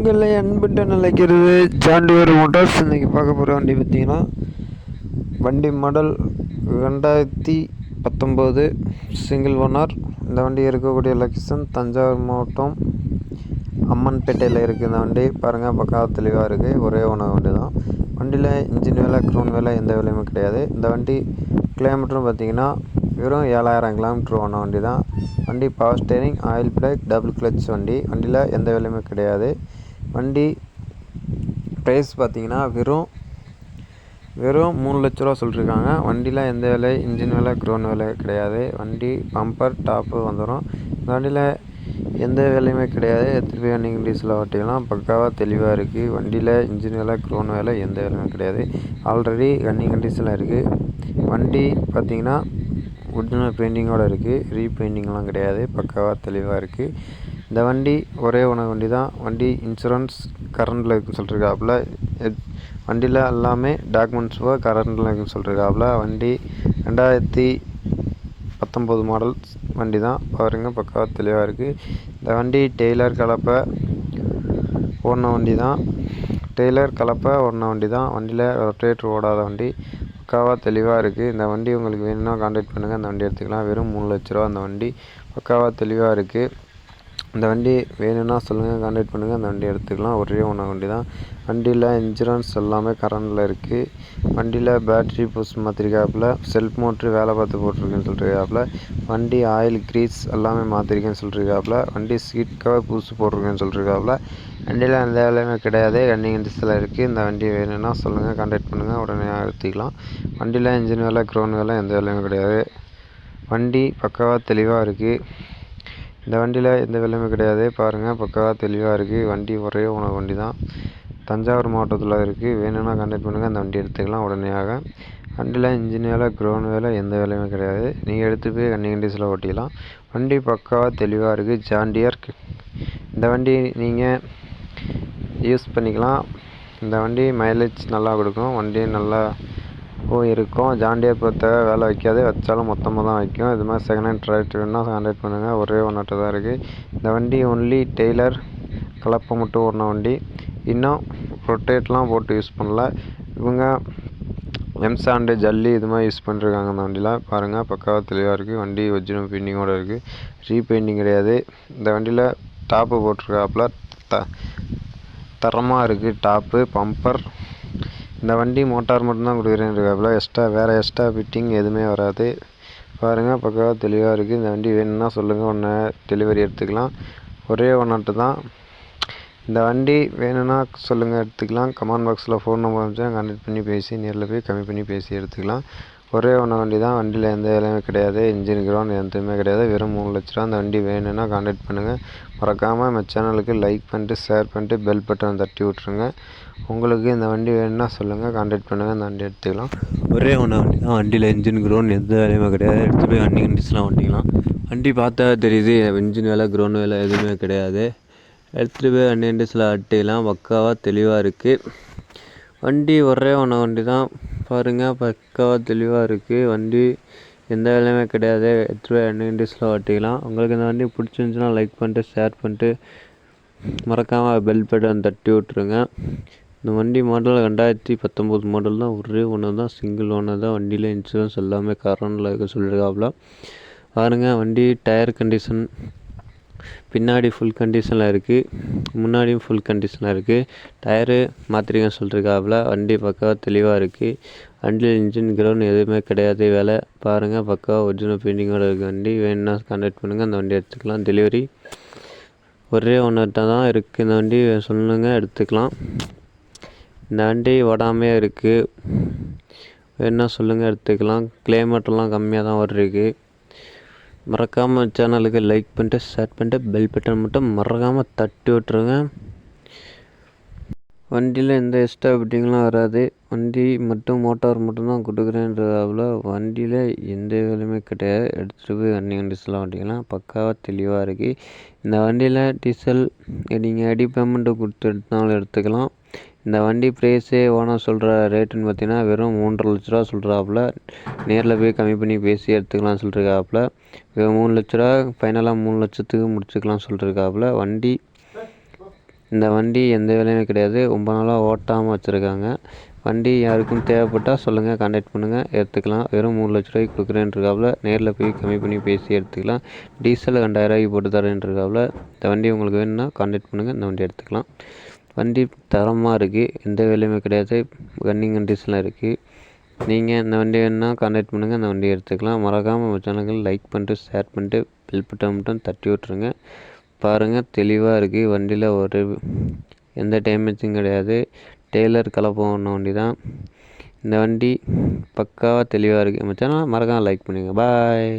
உங்களை அன்புடன் அழைக்கிறது ஜாண்டியர் மோட்டார்ஸ். இன்றைக்கி பார்க்க போகிற வண்டி பார்த்திங்கன்னா வண்டி மாடல் 2019 சிங்கிள் ஓனர். இந்த வண்டி இருக்கக்கூடிய லொக்கேஷன் தஞ்சாவூர் மாவட்டம் அம்மன்பேட்டையில் இருக்குது. இந்த வண்டி பாருங்கள், பக்காவாக தெளிவாக இருக்குது. ஒரே ஓனர் வண்டி தான். வண்டியில் இன்ஜின் வேலை க்ரௌன் வேலை எந்த வேலையுமே கிடையாது. இந்த வண்டி கிலோமீட்டரும் பார்த்திங்கன்னா வெறும் 7000 கிலோமீட்டர் ஓன வண்டி தான். வண்டி power steering, oil break, double clutch வண்டி. வண்டியில் எந்த வேலையுமே கிடையாது. வண்டி ப்ரைஸ் பார்த்திங்கன்னா வெறும் 3 லட்ச ரூபா சொல்லியிருக்காங்க. வண்டியில் எந்த வேலை இன்ஜின் வேலை க்ரௌன் வேலை கிடையாது. வண்டி பம்பர் டாப்பு வந்துடும். இந்த வண்டியில் எந்த வேலையுமே கிடையாது. எத்தனை ரன்னிங் டீசலில் ஓட்டிக்கலாம். பக்காவாக தெளிவாக இருக்குது. வண்டியில் இன்ஜின் வேலை க்ரௌன் வேலை எந்த வேலையுமே கிடையாது. ஆல்ரெடி ரன்னிங் கண்டிஷனில் இருக்குது. வண்டி பார்த்திங்கன்னா ஒரிஜினல் பெயிண்டிங்கோடு இருக்குது. ரீபெயிண்டிங்லாம் கிடையாது. பக்காவாக தெளிவாக இருக்குது. இந்த வண்டி ஒரே ஓனர் வண்டி தான். வண்டி இன்சூரன்ஸ் கரண்டில் இருக்குன்னு சொல்லியிருக்காப்புல. வண்டியில் எல்லாமே டாக்குமெண்ட்ஸ் கரண்டில் இருக்குன்னு சொல்லியிருக்காப்புல. வண்டி 2019 மாடல் வண்டி தான். பாருங்கள், பக்காவாக தெளிவாக இருக்குது. இந்த வண்டி டெய்லர் கலப்பை ஓடின வண்டி தான். வண்டியில் ரொட்டேட்டர் ஓடாத வண்டி. பக்காவாக தெளிவாக இருக்குது. இந்த வண்டி உங்களுக்கு வேணும்னா கான்டாக்ட் பண்ணுங்கள். அந்த வண்டி எடுத்துக்கலாம். வெறும் 3 லட்ச ரூபா. அந்த வண்டி பக்காவாக தெளிவாக இருக்குது. இந்த வண்டி வேணும்னா சொல்லுங்கள், கான்டாக்ட் பண்ணுங்கள். அந்த வண்டி எடுத்துக்கலாம். ஒரே ஓனர் வண்டி தான். வண்டியில் இன்சூரன்ஸ் எல்லாமே கரண்டில் இருக்குது. வண்டியில் பேட்ரி புஷ் மாற்றிருக்காப்புல. செல்ஃப் மோட்ரு வேலை பார்த்து போட்டிருக்குன்னு சொல்லியிருக்காப்புல. வண்டி ஆயில் கிரீஸ் எல்லாமே மாற்றிருக்கேன்னு சொல்லியிருக்காப்புல. வண்டி சீட் கவர் புதுசு போட்டிருக்கேன்னு சொல்லியிருக்காப்புல. வண்டியில் எந்த வேலையுமே கிடையாது. ரன்னிங் கண்டிஷனில் இருக்குது. இந்த வண்டி வேணும்னா சொல்லுங்கள், கான்டாக்ட் பண்ணுங்கள். உடனே எடுத்துக்கலாம். வண்டியில் இன்ஜின் வேலை க்ரௌன் வேலை எந்த வேலையுமே கிடையாது. வண்டி பக்காவாக தெளிவாக இருக்குது. இந்த வண்டியில் எந்த வேலையுமே கிடையாது. பாருங்கள், பக்காவாக தெளிவாக இருக்குது. வண்டி ஒரே ஓனர் வண்டி தான். தஞ்சாவூர் மாவட்டத்தில் இருக்குது. வேணும்னா கான்டாக்ட் பண்ணுங்கள். அந்த வண்டி எடுத்துக்கலாம் உடனேயாக. வண்டியில் இன்ஜின் வேலை க்ரௌன் வேலை எந்த வேலையுமே கிடையாது. நீங்கள் எடுத்து போய் ரன்னிங் டீசலில் ஓட்டிக்கலாம். வண்டி பக்காவாக தெளிவாக இருக்குது. ஜாண்டியர். இந்த வண்டி நீங்கள் யூஸ் பண்ணிக்கலாம். இந்த வண்டி மைலேஜ் நல்லா கொடுக்கும். வண்டி நல்லா இருக்கும். ஜாண்டியர் பொறுத்த வேலை வைக்காது. வச்சாலும் மொத்தமாக தான் வைக்கும். இது மாதிரி செகண்ட் ஹேண்ட் டிராக்டர் வேணும்னா கான்டாக்ட் பண்ணுங்கள். ஒரே ஒன்றுட்டு தான் இருக்குது. இந்த வண்டி ஒன்லி டெய்லர் கலப்பை மட்டும் ஓடின வண்டி. இன்னும் ரொட்டேட்லாம் போட்டு யூஸ் பண்ணல. இவங்க எம்சாண்டு ஜல்லி இது மாதிரி யூஸ் பண்ணிருக்காங்க. அந்த வண்டியில் பாருங்கள், பக்காவாக தெளிவாக இருக்குது. வண்டி ஒரிஜினல் பெயிண்டிங்கோடு இருக்குது. ரீபெயிண்டிங் கிடையாது. இந்த வண்டியில் டாப்பு போட்டிருக்காப்புல. தரமாக இருக்குது டாப்பு, பம்பர். இந்த வண்டி மோட்டார் மட்டும்தான் கொடுக்குறேன்ருக்காப்புல. எக்ஸ்ட்ரா ஃபிட்டிங் எதுவுமே வராது. பாருங்கள், பக்காவாக தெளிவாக இருக்குது. இந்த வண்டி வேணும்னா சொல்லுங்கள், ஒன்று டெலிவரி எடுத்துக்கலாம். ஒரே ஒன்றுட்டு தான். இந்த வண்டி வேணும்னா சொல்லுங்கள், எடுத்துக்கலாம். கமெண்ட் பாக்ஸில் ஃபோன் நம்பர் அனுப்பிச்சா கான்டாக்ட் பண்ணி பேசி நேரில் போய் கம்மி பண்ணி பேசி எடுத்துக்கலாம். ஒரே ஒன்று வண்டி தான். வண்டியில் எந்த வேலையுமே கிடையாது. இன்ஜின் க்ரௌண்ட் எதுவுமே கிடையாது. வெறும் 3 லட்ச ரூபா. அந்த வண்டி வேணும்னா கான்டாக்ட் பண்ணுங்கள். மறக்காமல் நம்ம சேனலுக்கு லைக் பண்ணிட்டு ஷேர் பண்ணிட்டு பெல் பட்டன் தட்டி விட்ருங்க. உங்களுக்கு இந்த வண்டி வேணும்னா சொல்லுங்கள், கான்டாக்ட் பண்ணுங்கள். அந்த வண்டி எடுத்துக்கலாம். ஒரே ஒன்று வண்டி தான். வண்டியில் இன்ஜின் க்ரௌண்ட் எந்த வேலையுமே கிடையாது. எடுத்து போய் வண்டி கண்டிஷன்லாம் ஓட்டிக்கலாம். வண்டி பார்த்தா தெரியுது, இன்ஜின் வேலை க்ரௌண்ட் வேலை எதுவுமே கிடையாது. எடுத்துகிட்டு போய் வண்டி கண்டிஷனில் ஓட்டிக்கலாம். பக்காவாக தெளிவாக இருக்குது. வண்டி ஒரே ஒன்று வண்டி தான். பாருங்கள், பக்காவாக தெளிவாக இருக்குது. வண்டி எந்த வேலையுமே கிடையாது. எடுத்துகிட்டு போய் வண்டி கண்டிஷனில் ஓட்டிக்கலாம். உங்களுக்கு இந்த வண்டி பிடிச்சிருந்துச்சுன்னா லைக் பண்ணிட்டு ஷேர் பண்ணிட்டு மறக்காமல் பெல் பட்டன் தட்டி விட்ருங்க. இந்த வண்டி மாடல் 2019 மாடல் தான். ஒரே ஓனர் தான். சிங்கிள் ஓனர் தான். வண்டியில் இன்சூரன்ஸ் எல்லாமே கரண்டில் இருக்க சொல்லியிருக்காப்புல. பாருங்கள், வண்டி டயர் கண்டிஷன் பின்னாடி ஃபுல் கண்டிஷனில் இருக்குது. முன்னாடியும் ஃபுல் கண்டிஷனில் இருக்குது. டயரு மாற்றிருக்கேன்னு சொல்லியிருக்காப்புல. வண்டி பக்காவாக தெளிவாக இருக்குது. வண்டியில் இன்ஜின் க்ரௌண்ட் எதுவுமே கிடையாது. வேலை பாருங்கள், பக்காவாக ஒரிஜினல் பெயிண்டிங்கோடு இருக்குது. வண்டி வேணும்னா கான்டாக்ட் பண்ணுங்கள். அந்த வண்டி எடுத்துக்கலாம். டெலிவரி ஒரே ஒன்றுகிட்ட தான் இருக்குது. இந்த வண்டி சொல்லுங்கள், எடுத்துக்கலாம். இந்த வண்டி ஓடாமே இருக்குது. வேணும்னா சொல்லுங்கள், எடுத்துக்கலாம். கிலோமீட்டர்லாம் கம்மியாக தான் இருக்குது. மறக்காமல் சேனலுக்கு லைக் பண்ணிட்டு ஷேர் பண்ணிட்டு பெல் பட்டன் மட்டும் மறக்காமல் தட்டி விட்டுருங்க. வண்டியில் எந்த எக்ஸ்ட்ரா ஃபிட்டிங்லாம் வராது. வண்டி மட்டும் மோட்டார் மட்டும்தான் கொடுக்குறேன்றதாவில் வண்டியில் எந்த வேலையுமே கிடையாது. எடுத்துகிட்டு போய் வண்டி கண்டிஷன்லாம் ஓட்டிக்கலாம். பக்காவாக தெளிவாக இருக்குது. இந்த வண்டியில் டீசல் நீங்கள் அடி பேமெண்ட்டு கொடுத்து எடுத்தாலும் எடுத்துக்கலாம். இந்த வண்டி ப்ரைஸே ஓனர் சொல்கிற ரேட்டுன்னு பார்த்தீங்கன்னா வெறும் 3.5 லட்ச ரூபா சொல்கிறாப்புல. நேரில் போய் கம்மி பண்ணி பேசி எடுத்துக்கலாம்னு சொல்லியிருக்காப்புல. வெறும் 3 லட்ச ரூபா ஃபைனலாக 3 லட்சத்துக்கு முடிச்சுக்கலாம் சொல்லியிருக்காப்புல. வண்டி இந்த வண்டி எந்த வேலையுமே கிடையாது, ரொம்ப நாளாக ஓட்டாமல் வச்சுருக்காங்க. வண்டி யாருக்கும் தேவைப்பட்டால் சொல்லுங்கள், கான்டாக்ட் பண்ணுங்கள், எடுத்துக்கலாம். வெறும் 3 லட்ச ரூபாய்க்கு கொடுக்குறேன்ருக்காப்புல. நேரில் போய் கம்மி பண்ணி பேசி எடுத்துக்கலாம். டீசல் 2000 ரூபாய்க்கு போட்டு தரேன்ருக்காப்புல. இந்த வண்டி உங்களுக்கு வேணும்னா கான்டாக்ட் பண்ணுங்கள், இந்த வண்டி எடுத்துக்கலாம். வண்டி தரமாக இருக்குது, எந்த வேலையுமே கிடையாது, ரன்னிங் கண்டிஷனில் இருக்குது. நீங்கள் இந்த வண்டி வேணும்னா கான்டாக்ட் பண்ணுங்கள், இந்த வண்டியை எடுத்துக்கலாம். மறக்காமல் நம்ம சேனலுக்கு லைக் பண்ணிட்டு ஷேர் பண்ணிட்டு பெல் பட்டன் மட்டும் தட்டி விட்ருங்க. பாருங்கள், தெளிவாக இருக்குது. வண்டியில் ஒரு எந்த டேமேஜும் கிடையாது. டெய்லர் கலப்பம் பண்ண வண்டி தான். இந்த வண்டி பக்காவாக தெளிவாக இருக்குது. நம்ம சேனலை மறக்காமல் லைக் பண்ணுங்கள். பாய்.